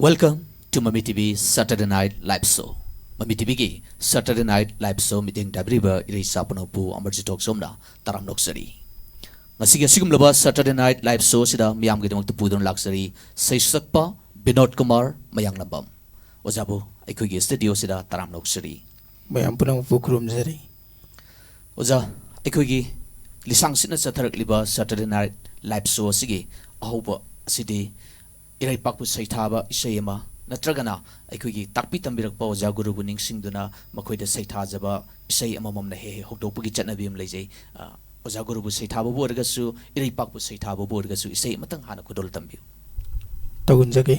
Welcome to Mami TV Saturday Night Live Show. Mami TV ki Saturday Night Live Show meeting dabriba iri sapano pu amarji talk somna taram loksari. Ngasi sigum laba Saturday Night Live Show sida miyam ki demok pudon laksari Saisakpa Binod Kumar mayang lambam. Ojabu aikoi ki studio sida taram loksari. Mayam punang pukrum jari. Oja aikoi ki lisang sina satharak liba Saturday Night Live Show sige ahoba sidi irai pakpu saithaba isayama natragana aikoi takpi tambirakpa oja guru buning singduna makoida saithajaba isai amamamna he hokdopagi chatnabi am leijai oja guru bu saithaba bu orgasu irai pakpu saithaba bu orgasu isai matang hana kudol tambiu tagunjage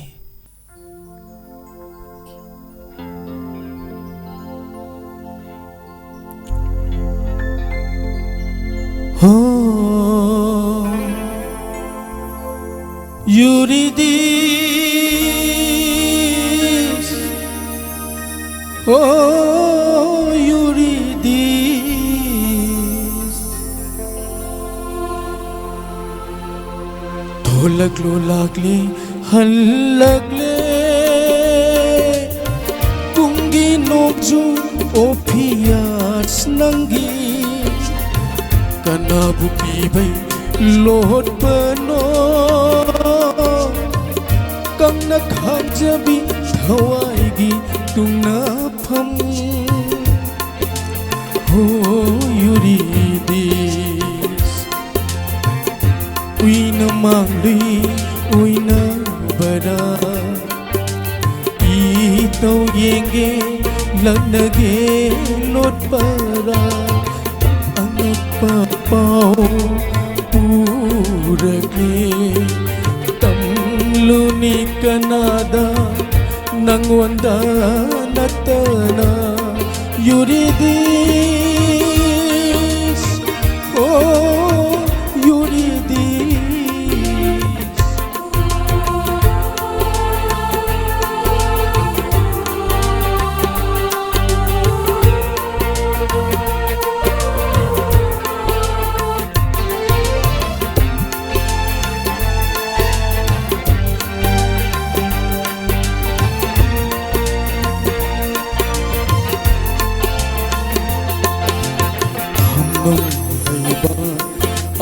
Eurydice, oh Eurydice, tholak lo lagle halagle, kungi nokju opiats nangi, kanabu pibai lot pano. Kang nakhamjabi thawaigi tungna pham oh Eurydice uina mangli uina bara ito yenge lagnage lot para anak papau purake Luni kanada nang wanda natana Eurydice, oh Eurydice.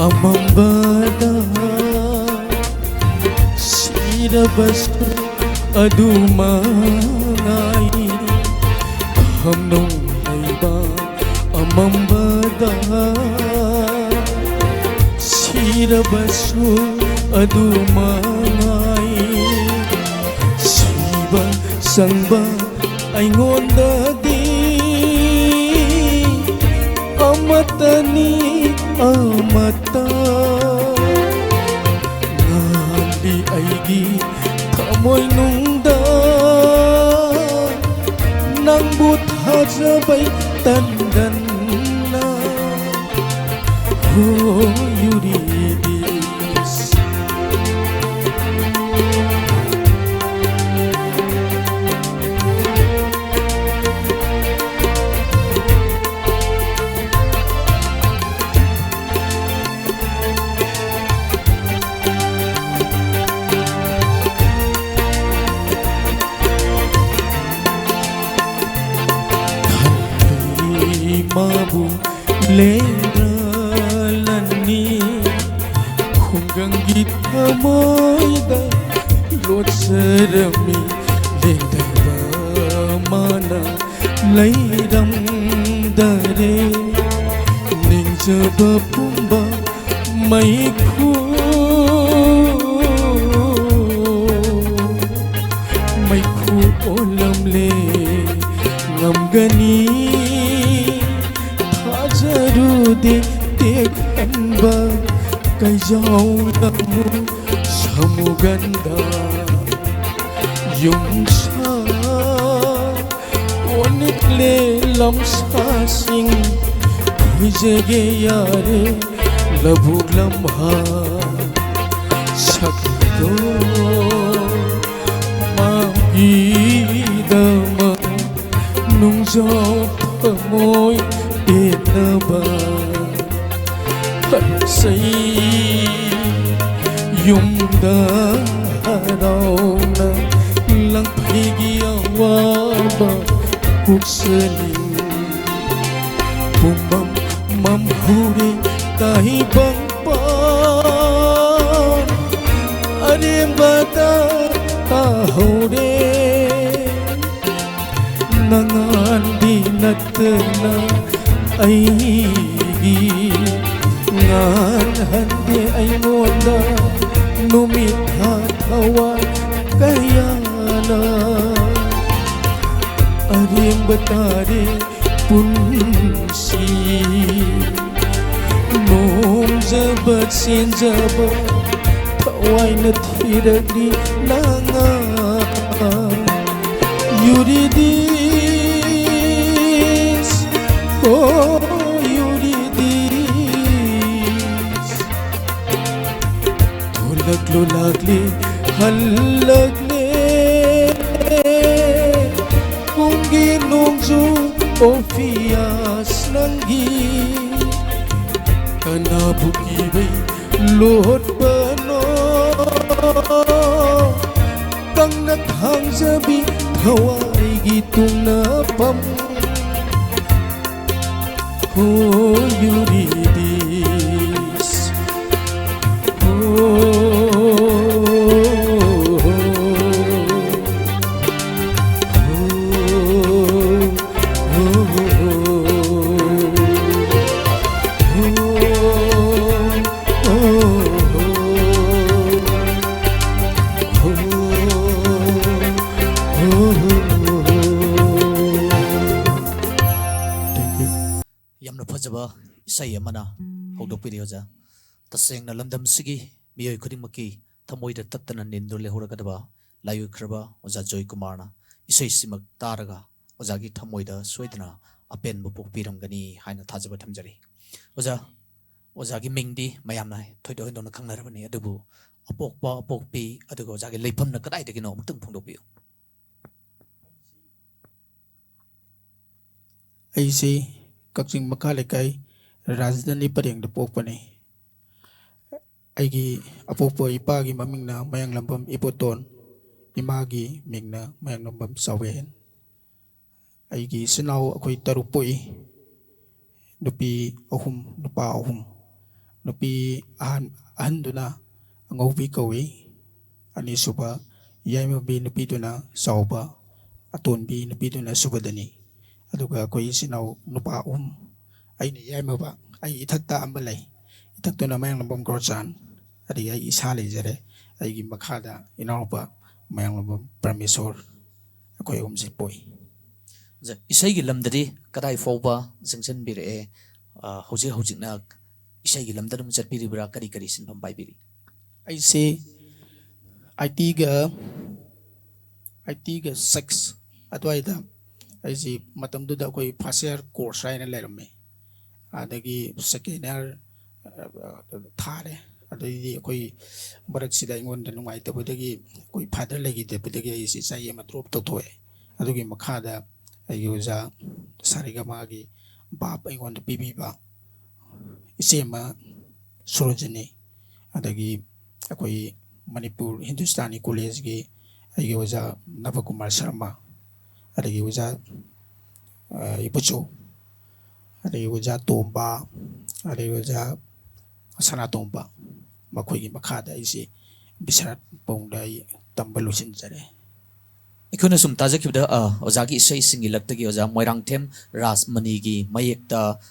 Amambada sirabasu adumangai hamnong laiba amambada sirabasu adumangai siba sangba aingodadi amatani amata ngali aigi thamoy nungda nang buthajabay tandan na oh Eurydice mabu leralani hunggang gita moida lot serami lendara mana lairam dare ninjaba pumba maiku maiku olamle ngamgani Jarude tekhanba kayau namu samuganda yungsa onikle lamsa sing jege yare labuk lamha sakdo magi dama nungjaw pamoy Inaba Hansay Yung daraw na lang pagiyawa buksaning Pumam mamhuri kahibang pan Arim bata tahore Nangan dinatna aigi Ngan hande ay ngonda Numitha tawa kayana Arim batari punsi Nom jabat sin jabat Tawai na tiragli nanga Yuridis Oh Yuridis Tulaglo-lagli halagli Kung ginungjo Ofias nanggi Kanabukibay Lord Bano Kang naghang sabi Haway gitong napam Oh Eurydice Yamna phajaba isai amana haudopi oja taseng na lamdam sigi miyoi khudingmaki thamoida tattana nindur lehoragadaba layu khraba oja Joy Kumar na isai simak taraga oja gi thamoida soidana apen bu pokpiramgani haina thajaba thamjari oja gi mingdi mayamna thoido hindona khangnarabani adubu apokpi adugo oja gi leifamna kadai dagino amtang phongdopi Aisi Kakching Makha Lekai Rajdhani Parengda pokpani Aigi apokpo ipagi mamingna Mayanglambam Ipoton Imagi mingna Mayanglambam Sawen Aigi sinau akoi tarupoi Nupi ahum nupa ahum Nupi ahanduna Angawbi kawi Ani suba Yaimabi nupi duna Sauba Atonbi nupi duna Subadani Aduga akoi sinau nupa Aini yaimaba Ai itakta ambalay Itakto na Mayanglambam Gorchan Adi ay isali jare Aigi makhada inaupa Mayanglambam Parmesor Akoi sipoi isai gi lamdari kadai fawba jingjan bire hojik na isai gi lamdarum chatpiri bra kari sinpham paibiri Aisi IT ga 6 Adwaida Aisi matamduda akoi first year course raina lerame Adagi second year thare Adagi akoi baraksida ingonda nungaitapudagi akoi father legitapudagi aisi chai ama drop tothoe Adugi makhada Aigi oja Saregama-gi bab ingonda pibiba Isema Surojani Adagi akoi Manipur Hindustani College gi Aigi oja Navakumar Sharma Adagi oja Ipucho Adagi oja Tomba Adagi oja Sana Tomba Makoigi makhada isi Bisarat Pongda Tambalusin jare Ikuna sum taja kibda ozagi isai singilakta oja Moirangthem Rasmani gi mayekta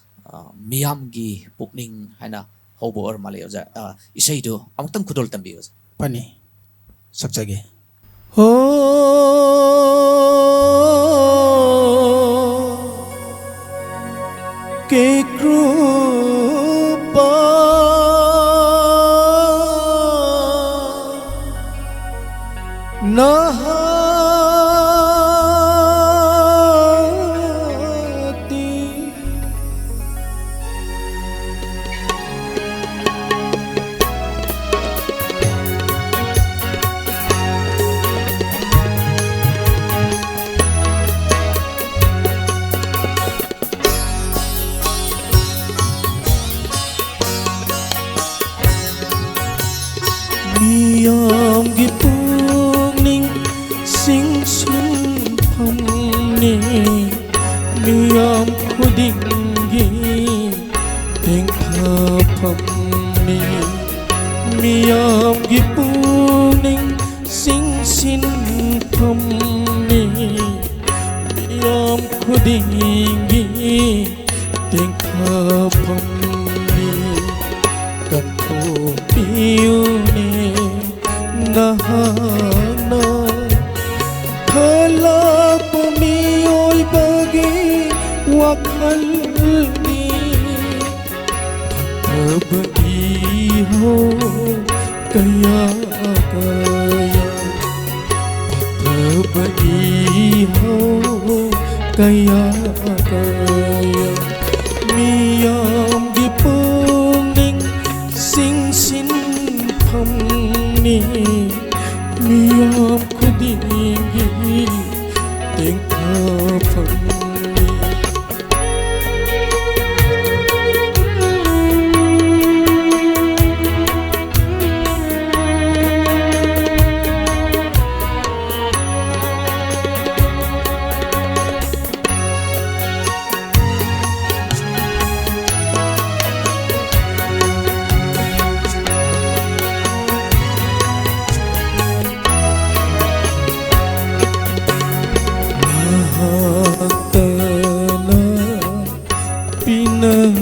miyam gi pukning haina hobo or male oja isai do amtang khudol tambi oja Pani Sakjage Ke krupa Nahati 미ям기 뿌닝 싱신텀니 미얌 쿠딩기 땡카펌니 간토 비우니 나하나 kalapamiyo'y wakalni pagkabaiho kaya pagkabaiho kaya miyam gipuning singsin pamni miyam kudingi tingkapamni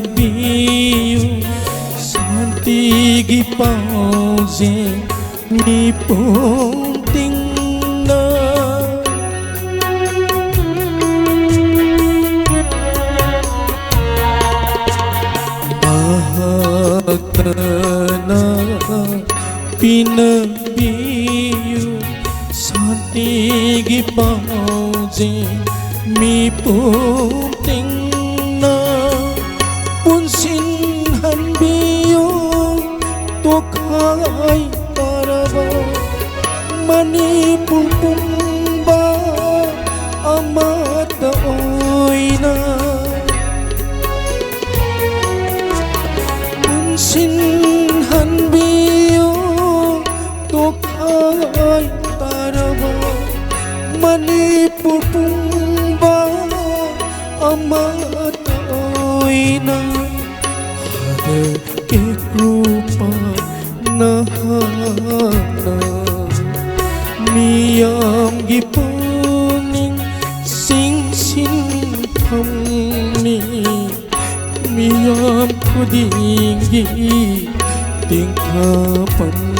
Pinabiyo santi pausin ni ponting na mahagana pinabiyo santi pausin ni ponting punsinhan biyo tokai taraba manipulpumba amata oina punsinhan biyo tokai taraba manipulpumba amata oina ikrupa nahana miyam gipuning singsin pamni miyam kudingi tingkapamni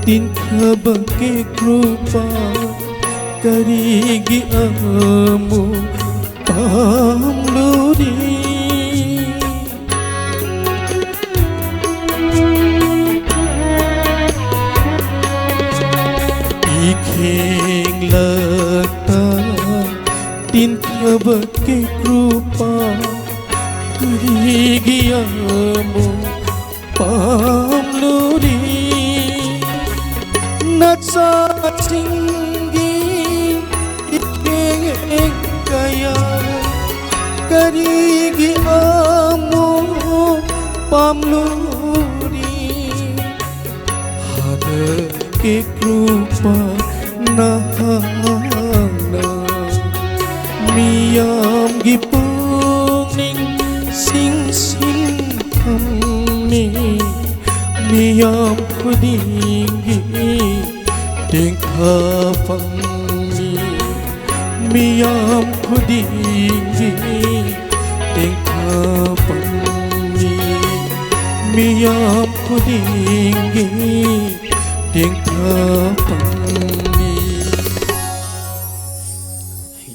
tin kabake krupa karigi amu pamluri ikhing lata tin kabake krupa karigi amu pamluri natsa singgi ikhing kaya karigi amu pamluri hada ke krupa nahana miyam gipuning singsin pamni miyam kudingi tingkapamni miyam kudingi tingkapamni miyam kudingi tingkapamni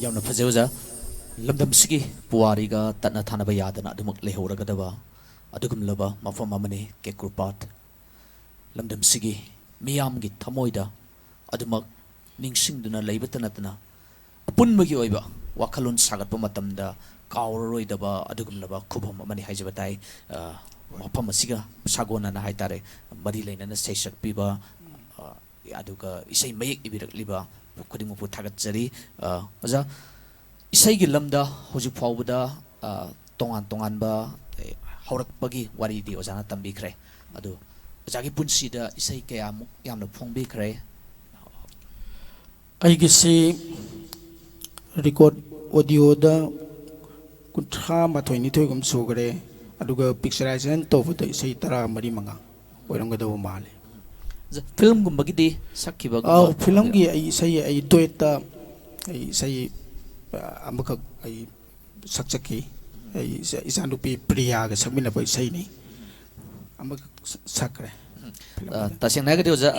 yamna phajauja lamdam sigi puwariga tatna thanaba yadana adumak lehораgadaba adugumlaba mafam amani ke kurpat lamdam sigi miyamgi thamoida adumak ningsingduna leibatanatna apunmagi oiba wakhalon sagatpa matamda kauraroidaba adugumlaba khubam amani haijabatai mafam asiga sagona na haitare mari leinana seisak piba aduga isai mayek ibirakliba khudingmu thagatjari aja isai gi lamda hoju phawbada tongan tongan ba ꯍꯧꯔꯛꯄꯒꯤ ꯋꯥꯔꯤꯗꯤ ꯑꯣꯖꯥꯅ ꯇꯝꯕꯤꯈ꯭ꯔꯦ ꯑꯗꯨ ꯑꯣꯖꯥꯒꯤ ꯄꯨꯟꯁꯤꯗ ꯏꯁꯩ ꯀꯌꯥꯃꯨꯛ ꯌꯥꯝꯅ ꯐꯣꯡꯕꯤꯈ꯭ꯔꯦ ꯑꯩꯒꯤꯁꯤ record ꯑꯣꯗꯤꯑꯣꯗ 38-39ꯒꯨꯝ ꯁꯨꯈ꯭ꯔꯦ ꯑꯗꯨꯒ ꯄꯤꯛꯆꯔꯥꯏꯖꯦꯁꯟ ꯇꯧꯕꯗ ꯏꯁꯩ 13-15 ꯑꯣꯏꯔꯝꯒꯗꯕ ꯃꯥꯜꯂꯦ ꯐꯤल्मꯒꯨꯝꯕꯒꯤꯗꯤ ꯁꯛꯈꯤꯕꯒꯨꯝꯕ ꯐꯤꯂꯝꯒꯤ ꯑꯩ ꯏꯁꯩ ꯑꯩ ꯗꯨꯋꯦꯠꯇ ꯑꯩ ꯏꯁꯩ ꯑꯃꯈꯛ ꯑꯩ ꯁꯛꯆꯈꯤ ꯑꯩ ꯏꯆꯥꯅꯨꯄꯤ ꯄ꯭ꯔꯤꯌꯥꯒ ꯁꯛꯃꯤꯟꯅꯕ ꯏꯁꯩꯅꯤ ꯑꯃꯈꯛ ꯁꯛꯈ꯭ꯔꯦ ꯇꯁꯦꯡꯅ ꯍꯥꯏꯔꯒꯗꯤ ꯑꯣꯖꯥ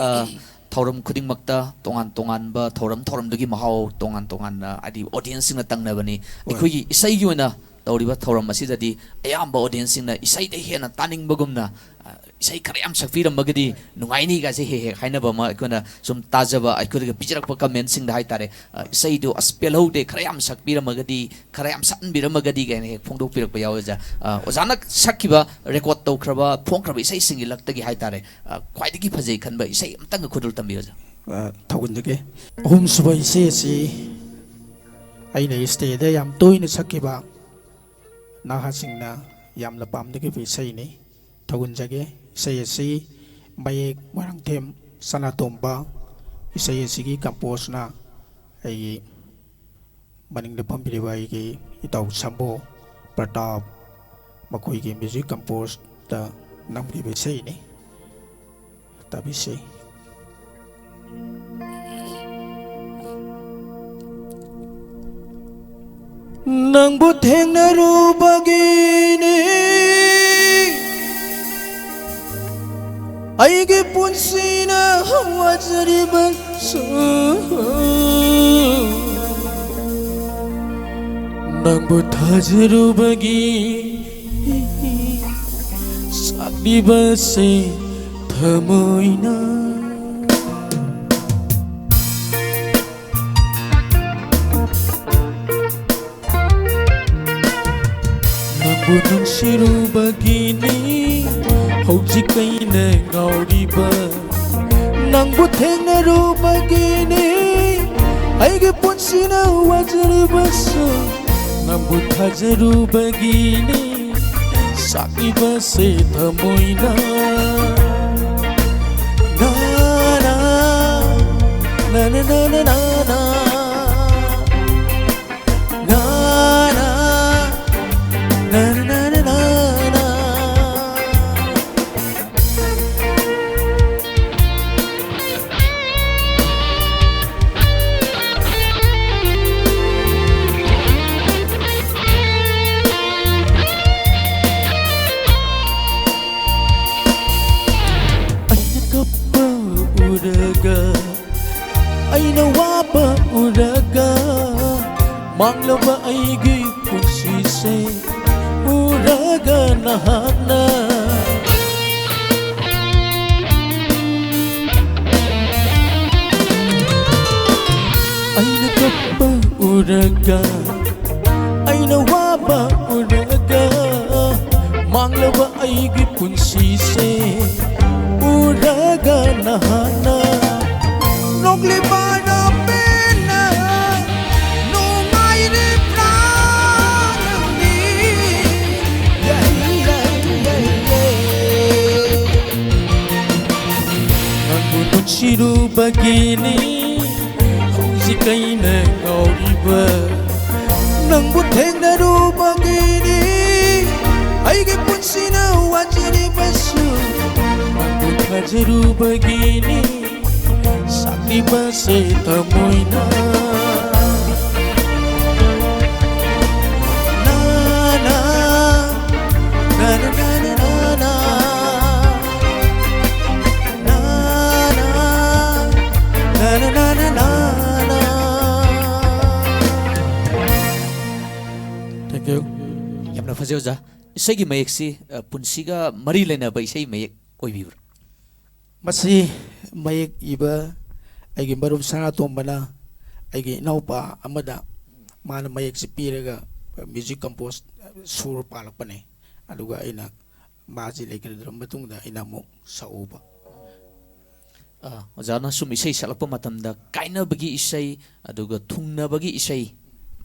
ꯊꯧꯔꯝ ꯈꯨꯗꯤꯡꯃꯛꯇ ꯇꯣꯉꯥꯟ ꯇꯣꯉꯥꯟꯕ ꯊꯧꯔꯝꯗꯨꯒꯤ ꯃꯍꯥꯎ ꯇꯣꯉꯥꯟ ꯇꯣꯉꯥꯟꯅ ꯍꯥꯏꯗꯤ ꯑꯣꯗꯤꯌꯦꯟꯁꯁꯤꯡꯅ ꯇꯪꯅꯕꯅꯤ ꯑꯩꯈꯣꯏꯒꯤ ꯏꯁꯩꯒꯤ ꯑꯣꯏꯅ ꯇꯧꯔꯤꯕ ꯊꯧꯔꯝ ꯑꯁꯤꯗꯗꯤ ꯑꯌꯥꯝꯕ ꯑꯣꯗꯤꯌꯦꯟꯁꯁꯤꯡꯅ ꯏꯁꯩꯗ ꯍꯦꯟꯅ ꯇꯥꯅꯤꯡꯕꯒꯨꯝꯅ ꯏꯁꯩ ꯈꯔ ꯌꯥꯝ ꯁꯛꯄꯤꯔꯝꯃꯒꯗꯤ ꯅꯨꯡꯉꯥꯏꯅꯤꯒꯥꯁꯦ ꯍꯦꯛ ꯍꯦꯛ ꯍꯥꯏꯅꯕ ꯑꯃ ꯑꯩꯈꯣꯏꯅ ꯁꯨꯝ ꯇꯥꯖꯕ ꯑꯩꯈꯣꯏꯗꯒ ꯄꯤꯖꯔꯛꯄ ꯀꯃꯦꯟꯁꯤꯡꯗ ꯍꯥꯏꯇꯥꯔꯦ ꯏꯁꯩꯗꯣ ꯑꯁ ꯄꯦꯜꯍꯧꯗꯦ ꯈꯔ ꯌꯥꯝ ꯁꯛꯄꯤꯔꯝꯃꯒꯗꯤ ꯈꯔ ꯌꯥꯝ ꯁꯛꯍꯟꯕꯤꯔꯝꯃꯒꯗꯤ ꯀꯥꯏꯅ ꯍꯦꯛ ꯐꯣꯡꯗꯣꯛꯄꯤꯔꯛꯄ ꯌꯥꯎꯋꯦ ꯑꯣꯖꯥ ꯑꯣꯖꯥꯅ ꯁꯛꯈꯤꯕ ꯔꯦꯀꯣꯔꯗ ꯇꯧꯈ꯭ꯔꯕ ꯐꯣꯡꯈ꯭ꯔꯕ ꯏꯁꯩꯁꯤꯡꯒꯤ ꯂꯛꯇꯒꯤ ꯍꯥꯏꯇꯥꯔꯦ ꯈ꯭ꯋꯥꯏꯗꯒꯤ ꯐꯖꯩ ꯈꯟꯕ ꯏꯁꯩ ꯑꯃꯇꯪꯒ ꯈꯨꯗꯣꯜ ꯇꯝꯕꯤꯌꯨ ꯑꯣꯖꯥ ꯊꯧꯒꯟꯖꯒꯦ ꯑꯍꯨꯝꯁꯨꯕ ꯏꯁꯩ ꯑꯁꯤ ꯑꯩꯅ ꯁ꯭ꯇꯦꯖꯗ ꯌꯥꯝ ꯇꯣꯏꯅ ꯁꯛꯈꯤꯕ ꯅꯍꯥꯁꯤꯡꯅ ꯌꯥꯝꯅ ꯄꯥꯝꯅꯈꯤꯕ ꯏꯁꯩꯅꯤ ꯊꯧꯒꯟꯖꯒꯦ ꯏꯁꯩ ꯑꯁꯤ ꯃꯌꯦꯛ ꯃꯣꯏꯔꯥꯡꯊꯦꯝ ꯁꯅꯥꯇꯣꯝꯕ ꯏꯁꯩ ꯑꯁꯤꯒꯤ ꯀꯝꯄꯣꯖꯅ ꯑꯩꯒꯤ ꯃꯅꯤꯡꯗ ꯐꯝꯕꯤꯔꯤꯕ ꯑꯩꯒꯤ ꯏꯇꯥꯎ ꯁꯝꯕꯣ ꯄ꯭ꯔꯇꯥꯞ ꯃꯈꯣꯏꯒꯤ ꯃ꯭ꯌꯨꯖꯤꯛ ꯀꯝꯄꯣꯖꯇ ꯅꯝꯈꯤꯕ ꯏꯁꯩꯅꯤ ꯇꯥꯕꯤꯁꯤ ꯅꯪꯕꯨ ꯊꯦꯡꯅꯔꯨꯕꯒꯤꯅꯤ ꯑꯩꯒꯤ ꯄꯨꯟꯁꯤꯅ ꯋꯥꯖꯔꯤꯕꯁꯨ ꯅꯪꯕꯨ ꯊꯥꯖꯔꯨꯕꯒꯤ ꯁꯥꯛꯂꯤꯕꯁꯦ ꯊꯃꯣꯏꯅ ꯅꯪꯕꯨ ꯅꯨꯡꯁꯤꯔꯨꯕꯒꯤꯅꯤ ꯍꯧꯖꯤꯛ ꯑꯩꯅ ꯉꯥꯎꯔꯤꯕ ꯅꯪꯕꯨ ꯊꯦꯡꯅꯔꯨꯕꯒꯤꯅꯤ ꯑꯩꯒꯤ ꯄꯨꯟꯁꯤꯅ ꯋꯥꯖꯔꯤꯕꯁꯨ ꯅꯪꯕꯨ ꯊꯥꯖꯔꯨꯕꯒꯤꯅꯤ ꯁꯥꯛꯂꯤꯕꯁꯦ ꯊꯃꯣꯏꯅ 나 ꯑꯩꯅ ꯋꯥꯕ ꯎꯔꯒ ꯃꯥꯡꯂꯕ ꯑꯩꯒꯤ ꯄꯨꯟꯁꯤꯁꯦ ꯎꯔꯒ ꯅꯍꯥꯛꯅ ꯑꯩꯅ ꯀꯞꯄ ꯎꯔꯒ ꯑꯩꯅ ꯋꯥꯕ ꯎꯔꯒ ꯃꯥꯡꯂꯕ ꯑꯩꯒꯤ ꯄꯨꯟꯁꯤꯁꯦ ꯎꯔꯒ ꯅꯍꯥꯛꯅ ꯅꯣꯛꯂꯤꯕ ꯅꯨꯄꯤꯅ ꯅꯨꯡꯉꯥꯏꯔꯤꯕ꯭ꯔꯥ ꯅꯪꯕꯨ ꯅꯨꯡꯁꯤꯔꯨꯕꯒꯤꯅꯤ ꯍꯧꯖꯤꯛ ꯑꯩꯅ ꯉꯥꯎꯔꯤꯕ ꯅꯪꯕꯨ ꯊꯦꯡꯅꯔꯨꯕꯒꯤꯅꯤ ꯑꯩꯒꯤ ꯄꯨꯟꯁꯤꯅ ꯋꯥꯖꯔꯤꯕꯁꯨ ꯅꯪꯕꯨ ꯊꯥꯖꯔꯨꯕꯒꯤꯅꯤ ꯁꯥꯛꯂꯤꯕꯁꯦ ꯊꯃꯣꯏꯅ Thank you. ꯌꯥꯝꯅ ꯐꯖꯩ ꯑꯣꯖꯥ ꯏꯁꯩꯒꯤ ꯃꯌꯦꯛꯁꯤ ꯄꯨꯟꯁꯤꯒ ꯃꯔꯤ ꯂꯩꯅꯕ ꯏꯁꯩ ꯃꯌꯦꯛ ꯑꯣꯏꯕꯤꯕ꯭ꯔꯥ ꯃꯁꯤ ꯃꯌꯦꯛ ꯏꯕ ꯑꯩꯒꯤ ꯃꯔꯨꯞ ꯁꯅꯥꯇꯣꯝꯕꯅ ꯑꯩꯒꯤ ꯏꯅꯥꯎꯄꯥ ꯑꯃꯗ ꯃꯥꯅ ꯃꯌꯦꯛꯁꯤ ꯄꯤꯔꯒ ꯃ꯭ꯌꯨꯖꯤꯛ ꯀꯝꯄꯣꯖ ꯁꯨꯔ ꯄꯥꯜꯂꯛꯄꯅꯦ ꯑꯗꯨꯒ ꯑꯩꯅ ꯃꯥꯁꯤ ꯂꯩꯈꯤꯗ꯭ꯔ ꯃꯇꯨꯡꯗ ꯑꯩꯅ ꯑꯃꯨꯛ ꯁꯛꯎꯕ ꯑꯣꯖꯥꯅ ꯁꯨꯝ ꯏꯁꯩ ꯁꯛꯂꯛꯄ ꯃꯇꯝꯗ ꯀꯥꯏꯅꯕꯒꯤ ꯏꯁꯩ ꯑꯗꯨꯒ ꯊꯨꯡꯅꯕꯒꯤ ꯏꯁꯩ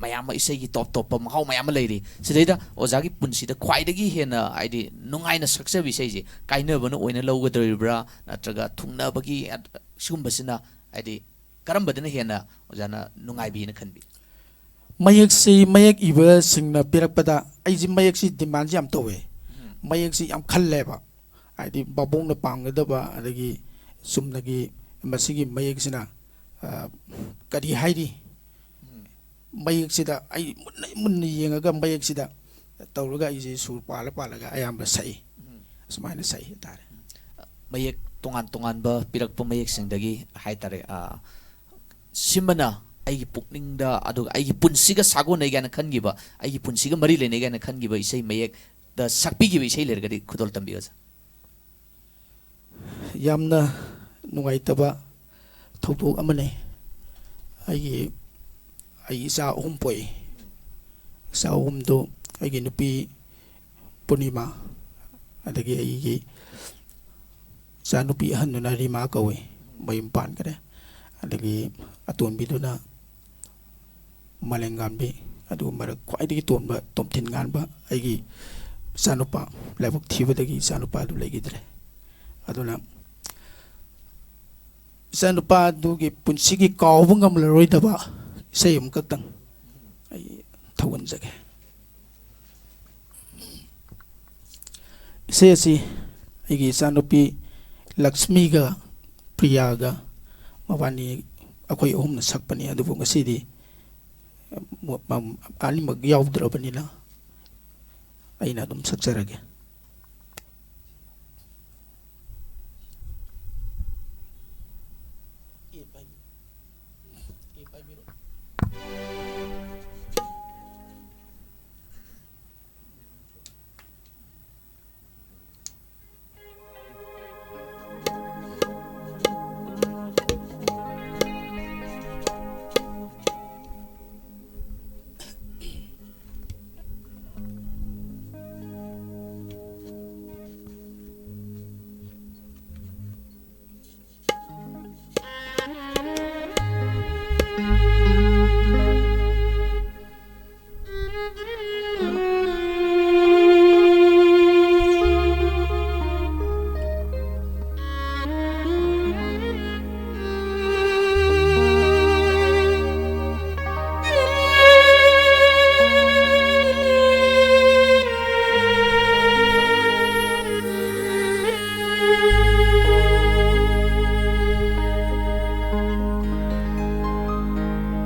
mayam isegi top mahau mayam leiri sidaida oja gi punsi da khwai dagi hena aidi nungai na sakse bisai je kaina bana oina lowgadribra natraga thungna bagi sigumbasina aidi karambadana hena ojana nungai bi na khanbi mayek si mayek iba singna pirakpada ai ji mayek si demand jam towe mayek si yam khalle ba ai babong na pangda ba adagi sumnagi masigi mayek sina kadi haidi mayek sida ai mun yengaga mayek sida tawraga ai ji sur pala ga ayam ba sai sumaina sai tare mayek tongan ba pirak pa mayek singdagi hai tare simana ai pukning da adu ai punsiga sago nei gana khangiba ai punsiga mari le nei gana khangiba isai mayek da sakpi gi isai lergadi khudol tambi ga yamna nungaitaba thawdok amane ai isa poi isa do ai nupi punima adagi ai sa nupi hanuna rima kawe mayum pan kare adagi aton biduna malengam bi adu marak kwai digi ton ba tom thin ngan ba ai sanupa labuk thiba dagi sanupa du legidre aduna sanupa du gi punsigi kawbu ngam la roi daba sayum kaktang ai thawan jage si ai gi sanupi Lakshmi ga Priya ga mabani akoi ohum na sakpani adu bu ngasidi ani mag yaudra banila aina dum sakjarage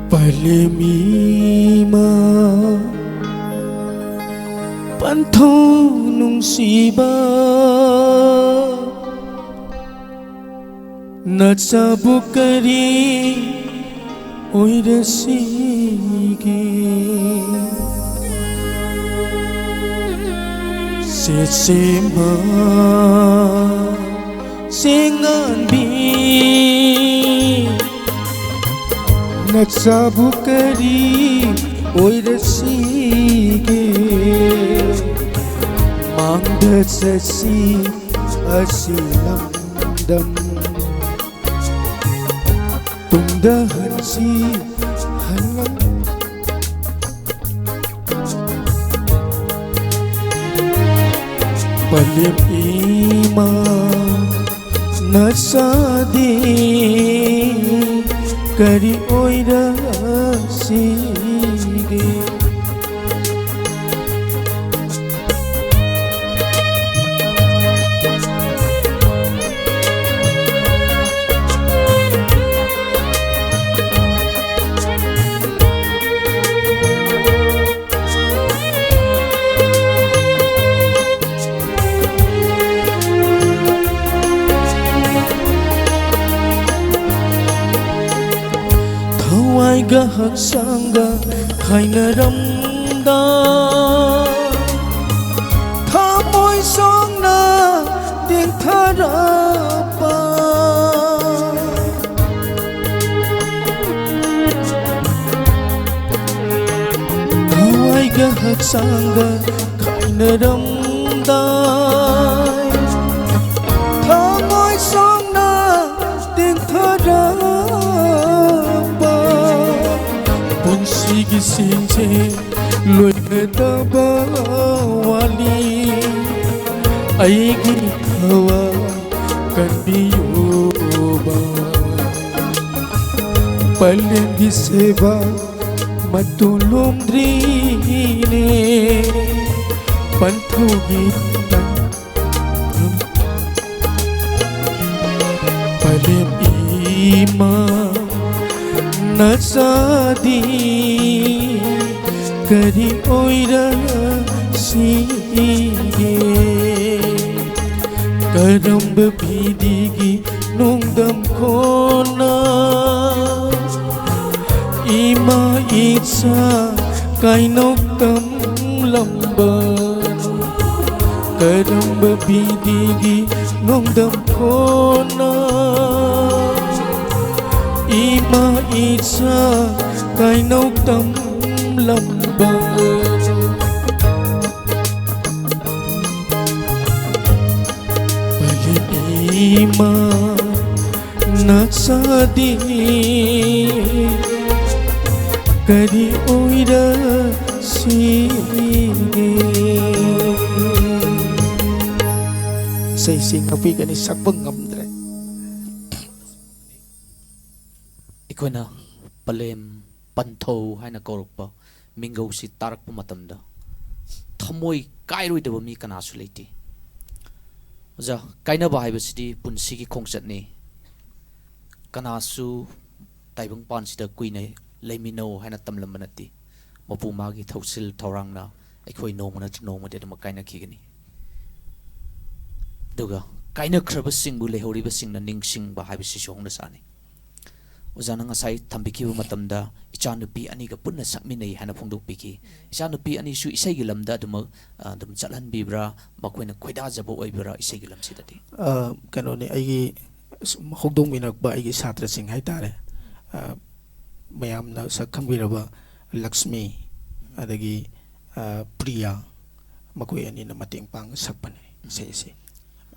Palimima Panto nungsiba Natsabukari Oirasigi Sesema Singanbi Natsabukari Oirasigi Mangda sasi asilamdam Tungdahan si halang Palim ima nasadi Kari oirasigi Gahak sangga khainaramda Thamoy songna tengtharapa Thawai gahak sangga khainaramda Thamoy songna tengtharapa Punsigi gisingse loingadaba wali aigi hawa kanbiyoba paleng giseba matulong drine pantugitan palem ima nasadi kari oira sige karamba bidigi nungdam kona ima itsa kainoktam lamban karamba bidigi nungdam kona ima itsa kainoktam lamban ima nasadi kari oira sige say sing api kani sakpang ngamdre ꯑꯩꯈꯣꯏꯅ ꯄꯂꯦꯝ ꯄꯟꯊꯧ ꯍꯥꯏꯅ ꯀꯧꯔꯛꯄ ꯃꯤꯡꯒꯧꯁꯤ ꯇꯥꯔꯛꯄ ꯃꯇꯝꯗ ꯊꯃꯣꯏ ꯀꯥꯏꯔꯣꯏꯗꯕ ꯃꯤ ꯀꯅꯥꯁꯨ ꯂꯩꯇꯦ ꯑꯣꯖꯥ ꯀꯥꯏꯅꯕ ꯍꯥꯏꯕꯁꯤꯗꯤ ꯄꯨꯟꯁꯤꯒꯤ ꯈꯣꯡꯆꯠꯅꯤ ꯀꯅꯥꯁꯨ ꯇꯥꯏꯕꯪꯄꯥꯟꯁꯤꯗ ꯀꯨꯏꯅ ꯂꯩꯃꯤꯟꯅꯧ ꯍꯥꯏꯅ ꯇꯝꯂꯝꯕ ꯅꯠꯇꯦ ꯃꯄꯨ ꯃꯥꯒꯤ ꯊꯧꯁꯤꯜ ꯊꯧꯔꯥꯡꯅ ꯑꯩꯈꯣꯏ ꯅꯣꯡꯃ ꯅꯠꯇ꯭ꯔ ꯅꯣꯡꯃꯗꯤ ꯑꯗꯨꯃꯛ ꯀꯥꯏꯅꯈꯤꯒꯅꯤ ꯑꯗꯨꯒ ꯀꯥꯏꯅꯈ꯭ꯔꯕꯁꯤꯡꯕꯨ ꯂꯩꯍꯧꯔꯤꯕꯁꯤꯡꯅ ꯅꯤꯡꯁꯤꯡꯕ ꯍꯥꯏꯕꯁꯤꯁꯨ ꯍꯧꯅꯁꯥꯅꯤ ꯑꯣꯖꯥꯅ ꯉꯁꯥꯏ ꯊꯝꯕꯤꯈꯤꯕ ꯃꯇꯝꯗ ꯏꯆꯥꯅꯨꯄꯤ ꯑꯅꯤꯒ ꯄꯨꯟꯅ ꯁꯛꯃꯤꯟꯅꯩ ꯍꯥꯏꯅ ꯐꯣꯡꯗꯣꯛꯄꯤꯈꯤ ꯏꯆꯥꯅꯨꯄꯤ ꯑꯅꯤꯁꯨ ꯏꯁꯩꯒꯤ ꯂꯝꯗ ꯑꯗꯨꯝ ꯆꯠꯍꯟꯕꯤꯕ꯭ꯔꯥ ꯃꯈꯣꯏꯅ ꯈꯣꯏꯗꯥꯖꯕ ꯑꯣꯏꯕ꯭ꯔꯥ ꯏꯁꯩꯒꯤ ꯂꯝꯁꯤꯗꯗꯤ ꯀꯩꯅꯣꯅꯤ ꯑꯩꯒꯤ ꯍꯧꯗꯣꯛꯃꯤꯟꯅꯔꯛꯄ ꯑꯩꯒꯤ ꯁꯥꯇ꯭ꯔꯁꯤꯡ ꯍꯥꯏꯇꯥꯔꯦ ꯃꯌꯥꯝꯅ ꯁꯛ ꯈꯪꯕꯤꯔꯕ ꯂꯛꯁꯃꯤ ꯑꯗꯒꯤ ꯄ꯭ꯔꯤꯌꯥ ꯃꯈꯣꯏ ꯑꯅꯤꯅ ꯃꯇꯦꯡ ꯄꯥꯡꯉ ꯁꯛꯄꯅꯦ ꯏꯁꯩ ꯑꯁꯤ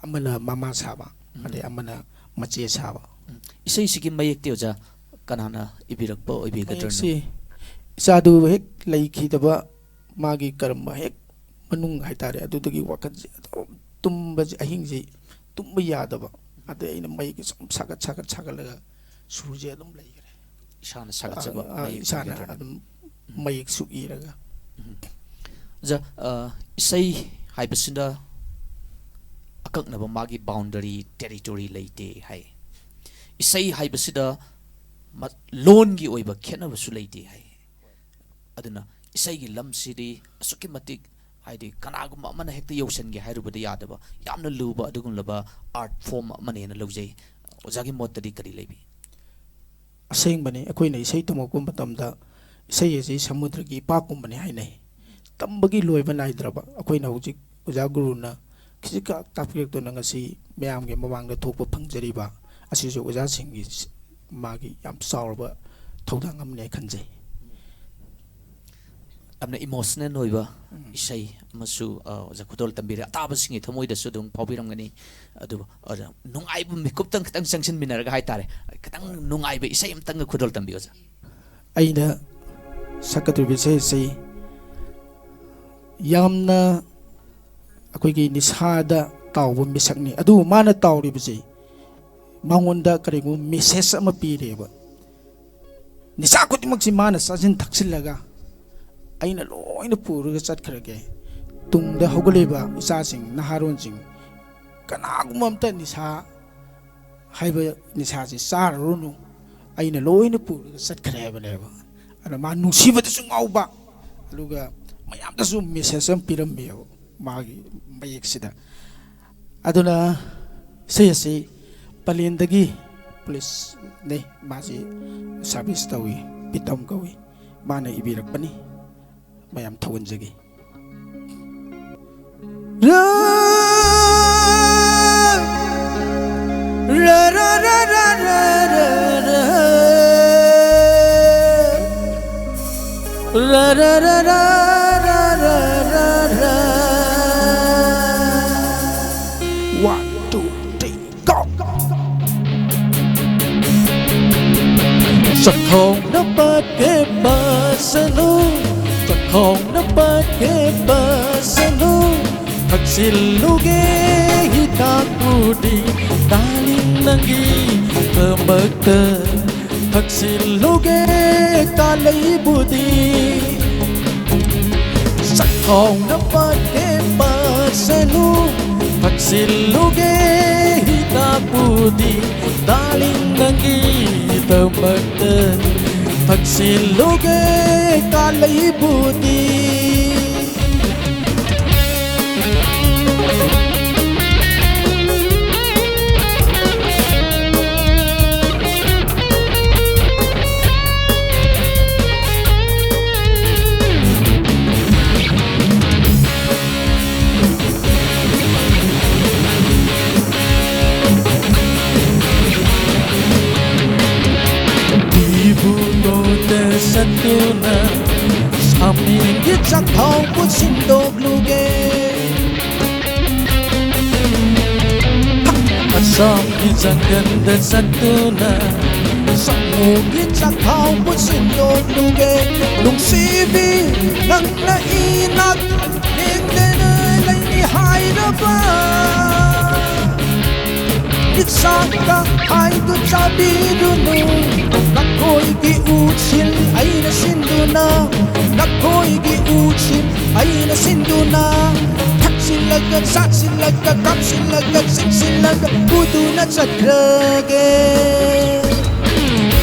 ꯑꯃꯅ ꯃꯃꯥ ꯁꯥꯕ ꯑꯗꯩ ꯑꯃꯅ ꯃꯆꯦ ꯁꯥꯕ ꯏꯁꯩꯁꯤꯒꯤ ꯃꯌꯦꯛꯇꯤ ꯑꯣꯖꯥ ꯀꯅꯥꯅ ꯏꯕꯤꯔꯛꯄ ꯑꯣꯏꯕꯤꯒꯗ꯭ꯔꯅꯣ ꯏꯆꯥꯗꯨ ꯍꯦꯛ ꯂꯩꯈꯤꯗꯕ ꯃꯥꯒꯤ ꯀꯔꯝꯕ ꯍꯦꯛ ꯃꯅꯨꯡ ꯍꯥꯏꯇꯥꯔꯦ ꯑꯗꯨꯗꯒꯤ ꯋꯥꯈꯜꯁꯦ ꯑꯗꯨꯝ ꯇꯨꯝꯕꯁꯦ ꯑꯍꯤꯡꯁꯦ ꯇꯨꯝꯕ ꯌꯥꯗꯕ ꯑꯗꯩ ꯑꯩꯅ ꯃꯩꯒꯤ ꯁꯨꯝ ꯁꯥꯒꯠꯂꯒ ꯁꯨꯔꯁꯦ ꯑꯗꯨꯝ ꯂꯩꯈ꯭ꯔꯦ ꯏꯁꯥꯅ ꯁꯥꯒꯠꯆꯕ ꯏꯁꯥꯅ ꯑꯗꯨꯝ ꯃꯌꯦꯛꯁꯨ ꯏꯔꯒ ꯑꯣꯖꯥ ꯏꯁꯩ ꯍꯥꯏꯕꯁꯤꯅ ꯑꯀꯛꯅꯕ ꯃꯥꯒꯤ ꯕꯥꯎꯟꯗꯔꯤ ꯇꯦꯔꯤꯇꯣꯔꯤ ꯂꯩꯇꯦ ꯍꯥꯏ ꯏꯁꯩ ꯍꯥꯏꯕꯁꯤꯗ ꯂꯣꯟꯒꯤ ꯑꯣꯏꯕ ꯈꯦꯠꯅꯕꯁꯨ ꯂꯩꯇꯦ ꯍꯥꯏ ꯑꯗꯨꯅ ꯏꯁꯩꯒꯤ ꯂꯝꯁꯤꯗꯤ ꯑꯁꯨꯛꯀꯤ ꯃꯇꯤꯛ ꯍꯥꯏꯗꯤ ꯀꯅꯥꯒꯨꯝꯕ ꯑꯃꯅ ꯍꯦꯛꯇ ꯌꯧꯁꯟꯒꯦ ꯍꯥꯏꯔꯨꯕꯗ ꯌꯥꯗꯕ ꯌꯥꯝꯅ ꯂꯨꯕ ꯑꯗꯨꯒꯨꯝꯂꯕ ꯑꯥꯔꯠ ꯐꯣꯔꯝ ꯑꯃꯅꯦꯅ ꯂꯧꯖꯩ ꯑꯣꯖꯥꯒꯤ ꯃꯣꯠꯇꯗꯤ ꯀꯔꯤ ꯂꯩꯕꯤ ꯑꯁꯦꯡꯕꯅꯤ ꯑꯩꯈꯣꯏꯅ ꯏꯁꯩ ꯇꯝꯃꯛꯄ ꯃꯇꯝꯗ ꯏꯁꯩ ꯑꯁꯤ ꯁꯃꯨꯗ꯭ꯔꯒꯤ ꯏꯄꯥꯛꯀꯨꯝꯕꯅꯤ ꯍꯥꯏꯅꯩ ꯇꯝꯕꯒꯤ ꯂꯣꯏꯕ ꯅꯥꯏꯗ꯭ꯔꯕ ꯑꯩꯈꯣꯏꯅ ꯍꯧꯖꯤꯛ ꯑꯣꯖꯥ ꯒꯨꯔꯨꯅ ꯈꯤꯖꯤꯛꯈꯛ ꯇꯥꯛꯄꯤꯔꯛꯇꯨꯅ ꯉꯁꯤ ꯃꯌꯥꯝꯒꯤ ꯃꯃꯥꯡꯗ ꯊꯣꯛꯄ ꯐꯪꯖꯔꯤꯕ ꯑꯁꯤꯁꯨ ꯑꯣꯖꯥꯁꯤꯡꯒꯤ ꯃꯥꯒꯤ ꯌꯥꯝ ꯆꯥꯎꯔꯕ ꯊꯧꯗꯥꯡ ꯑꯃꯅꯤ ꯈꯟꯖꯩ ꯌꯥꯝꯅ ꯏꯃꯣꯁꯅꯦꯜ ꯑꯣꯏꯕ ꯏꯁꯩ ꯑꯃꯁꯨ ꯑꯣꯖꯥ ꯈꯨꯗꯣꯜ ꯇꯝꯕꯤꯔꯦ ꯑꯇꯥꯕꯁꯤꯡꯒꯤ ꯊꯃꯣꯏꯗꯁꯨ ꯑꯗꯨꯝ ꯐꯥꯎꯕꯤꯔꯝꯒꯅꯤ ꯑꯗꯨꯕꯨ ꯅꯨꯡꯉꯥꯏꯕ ꯃꯤꯀꯨꯞꯇꯪ ꯈꯤꯇꯪ ꯆꯪꯁꯤꯟꯃꯤꯟꯅꯔꯒ ꯍꯥꯏꯇꯥꯔꯦ ꯈꯤꯇꯪ ꯅꯨꯡꯉꯥꯏꯕ ꯏꯁꯩ ꯑꯃꯇꯪꯒ ꯈꯨꯗꯣꯜ ꯇꯝꯕꯤꯌꯨ ꯑꯣꯖꯥ ꯑꯩꯅ ꯁꯛꯀꯗꯧꯔꯤꯕ ꯏꯁꯩ ꯑꯁꯤ ꯌꯥꯝꯅ ꯑꯩꯈꯣꯏꯒꯤ ꯅꯤꯁꯥꯗ ꯇꯥꯎꯕ ꯃꯤꯁꯛꯅꯤ ꯑꯗꯨꯕꯨ ꯃꯥꯅ ꯇꯥꯎꯔꯤꯕꯁꯤ ꯃꯉꯣꯟꯗ ꯀꯔꯤꯒꯨꯝꯕ ꯃꯦꯁꯦꯖ ꯑꯃ ꯄꯤꯔꯦꯕ ꯅꯤꯁꯥ ꯈꯨꯗꯤꯡꯃꯛꯁꯤ ꯃꯥꯅ ꯆꯥꯁꯤꯟ ꯊꯛꯆꯤꯜꯂꯒ ꯑꯩꯅ ꯂꯣꯏꯅ ꯄꯨꯔꯒ ꯆꯠꯈ꯭ꯔꯒꯦ ꯇꯨꯡꯗ ꯍꯧꯒꯠꯂꯤꯕ ꯏꯆꯥꯁꯤꯡ ꯅꯍꯥꯔꯣꯟꯁꯤꯡ ꯀꯅꯥꯒꯨꯝꯕ ꯑꯝꯇ ꯅꯤꯁꯥ ꯍꯥꯏꯕ ꯅꯤꯁꯥꯁꯤ ꯆꯥꯔꯨꯔꯅꯨ ꯑꯩꯅ ꯂꯣꯏꯅ ꯄꯨꯔꯒ ꯆꯠꯈ꯭ꯔꯦ ꯍꯥꯏꯕꯅꯦꯕ ꯑꯗ ꯃꯥ ꯅꯨꯡꯁꯤꯕꯗꯁꯨ ꯉꯥꯎꯕ ꯑꯗꯨꯒ ꯃꯌꯥꯝꯗꯁꯨ ꯃꯦꯁꯦꯖ ꯑꯃ ꯄꯤꯔꯝꯃꯦꯕ ꯃꯥꯒꯤ ꯃꯌꯦꯛꯁꯤꯗ ꯑꯗꯨꯅ ꯏꯁꯩ ꯑꯁꯤ ꯄꯂꯦꯟꯗꯒꯤ ꯄꯨꯂꯤꯁꯅꯤ ꯃꯥꯁꯤ ꯁꯥꯔꯚꯤꯁ ꯇꯧꯏ ꯄꯤꯇꯝ ꯀꯧꯏ ꯃꯥꯅ ꯏꯕꯤꯔꯛꯄꯅꯤ ꯃꯌꯥꯝ ꯊꯧꯒꯟꯖꯒꯦ One, two, three, go! Sa thong na pagkebas sanu Takong na pagkeba sanu Pagsiluge hitakudi Daling nangi kemagda Pagsiluge kalay budi Takong na pagkeba sanu Pagsiluge hitakudi Daling nangi kemagda Pagsiluge kalay budi Satuna Samin gitsak thong put sindog luge Asam gitsak ganda satuna Samu gitsak thong put sindog luge Nung sibi nang nainag Hindi na lay ni Hayraba Gitsak ka ay dun sabi dunu Nakoy giutsil ay nasinduna Nakoy giutsil ay nasinduna Taksilagan, saksilagan, kapsilagan, siksilagan Puto na sa drage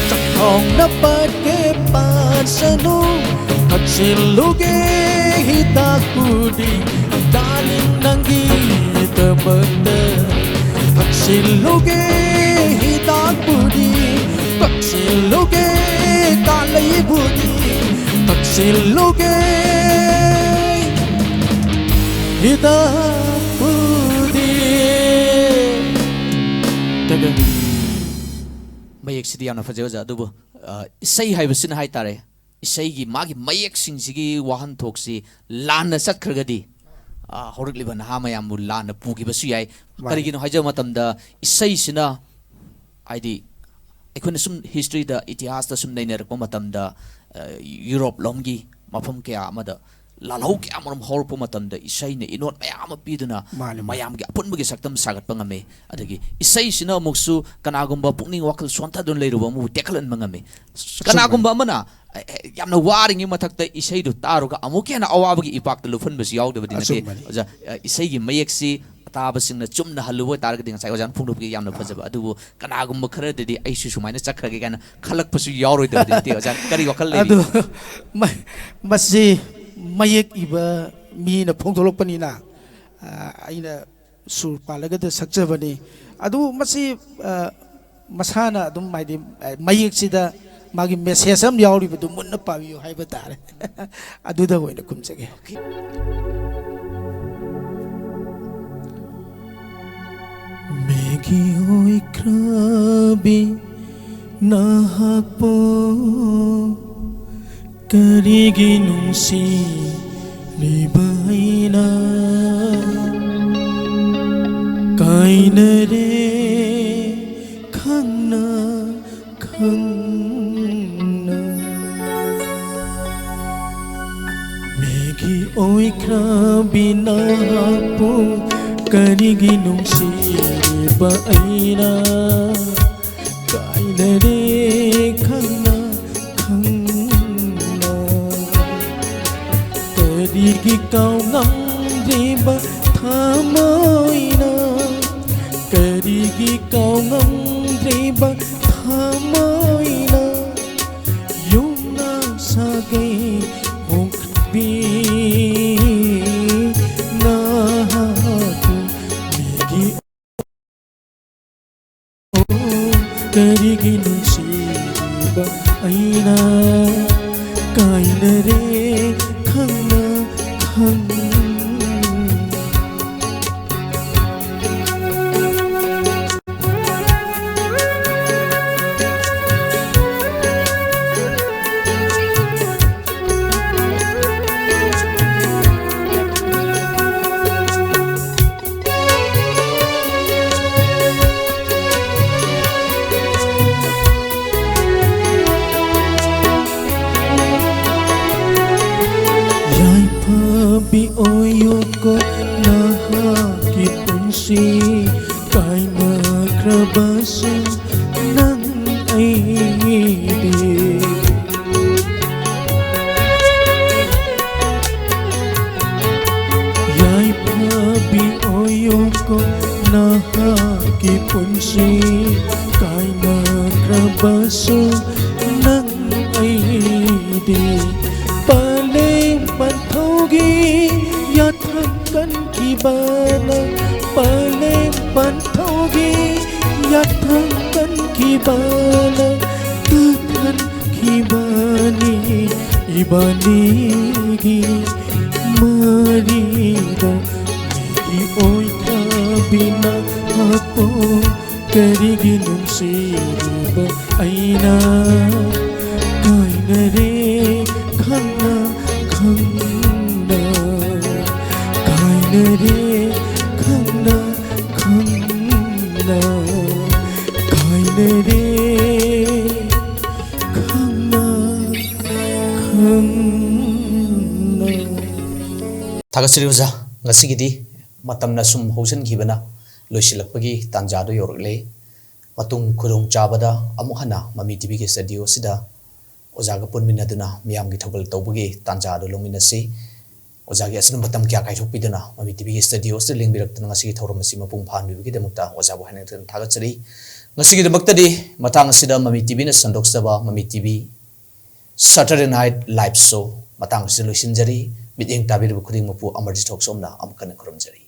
Takong na pagkepan sanu Taksiluge hitakudi Daling nanggi temagda Taksiluge hitakudi Pagsiluge kalay budi Pagsiluge hitak budi Taga mayek sidi yamna fajaja adubu isai haibasina haitare isaigi magi mayek singsigi wahan thoksi lana sakhragadi horikliba naha mayam lana pugibasu yai karigino haija matamda isai sina aidi ꯑꯩꯈꯣꯏꯅ ꯁꯨꯝ ꯍꯤꯁꯇ꯭ꯔꯤꯗ ꯏꯇꯤꯍꯥꯁꯇ ꯁꯨꯝ ꯅꯩꯅꯔꯛꯄ ꯃꯇꯝꯗ ꯌꯨꯔꯣꯞ ꯂꯣꯝꯒꯤ ꯃꯐꯝ ꯀꯌꯥ ꯑꯃꯗ ꯂꯥꯜꯍꯧ ꯀꯌꯥ ꯑꯃꯔꯣꯝ ꯍꯧꯔꯛꯄ ꯃꯇꯝꯗ ꯏꯁꯩꯅ ꯏꯅꯣꯠ ꯃꯌꯥꯝ ꯑꯃ ꯄꯤꯗꯨꯅ ꯃꯌꯥꯝꯒꯤ ꯑꯄꯨꯟꯕꯒꯤ ꯁꯛꯇꯝ ꯁꯥꯒꯠꯄ ꯉꯝꯃꯤ ꯑꯗꯒꯤ ꯏꯁꯩꯁꯤꯅ ꯑꯃꯨꯛꯁꯨ ꯀꯅꯥꯒꯨꯝꯕ ꯄꯨꯛꯅꯤꯡ ꯋꯥꯈꯜ ꯁꯣꯟꯊꯗꯨꯅ ꯂꯩꯔꯨꯕ ꯑꯃꯕꯨ ꯇꯦꯛꯈꯠꯍꯟꯕ ꯉꯝꯃꯤ ꯀꯅꯥꯒꯨꯝꯕ ꯑꯃꯅ ꯌꯥꯝꯅ ꯋꯥꯔꯤꯉꯩ ꯃꯊꯛꯇ ꯏꯁꯩꯗꯨ ꯇꯥꯔꯨꯒ ꯑꯃꯨꯛ ꯍꯦꯟꯅ ꯑꯋꯥꯕꯒꯤ ꯏꯄꯥꯛꯇ ꯂꯨꯞꯍꯟꯕꯁꯨ ꯌꯥꯎꯗꯕꯗꯤ ꯅꯠꯇꯦ ꯑꯣꯖꯥ ꯏꯁꯩꯒꯤ ꯃꯌꯦꯛꯁꯤ ताबसिंग चुम्ना हलुबो तारगदि ngasai ojan phungdup gi yamna phajaba adubu kanagumba kharadidi aisu sumaina chakrage kana khalakpasu yauroi dabdi te ojan kari wakal lebi adu masi mayek iba mina phongtholokpani na aina sur palaga da sakjabani adu masi masana adum maidi mayek sida magi message am yauri bu munna pabiyo haiba tare adu da hoina kumjage Megi oi krabi nahakpo karigi nungsi libaina kaina re khangna khangna Megi oi krabi nahakpo karigi nungsi baina kaina re khangna khangna karigi kau ngam riba thamoina karigi kau ngam riba thamoina yumna sage hokbi karigi nungsiba aina kaina re khangna khangna punsi kainakrabasa nang aidi yai pabi oyoko nahaki punsi kainakrabasa nang aidi paling pantaugi yathakan kibana paling pantaugi yathakan kibana tuthan kibani ibanigi marida migi oy kabina ako karigi nunsiriba aina kainare khana khana kainare khana khana kainare khana khana थागसरी ओजा ngasigiदी matamna sum hosen khibana loisilakpagi tanjado yorle matung khurung chabada amuhana mami tv ge studio sida ojaga punminaduna miyam gi thobal tawbagi tanjado longminasi ojaga asna matam kya kai thokpiduna mami tv ge studio se lingbirak ngasi thorom si mapung phan bigi demukta ojabu hanen थागसरी ngasi gi maktadi matang sida mami tv na sandok saba mami tv Saturday night live show matang si loisinjari mideng tabir khuding mapu amarji thok somna amkana khurumjari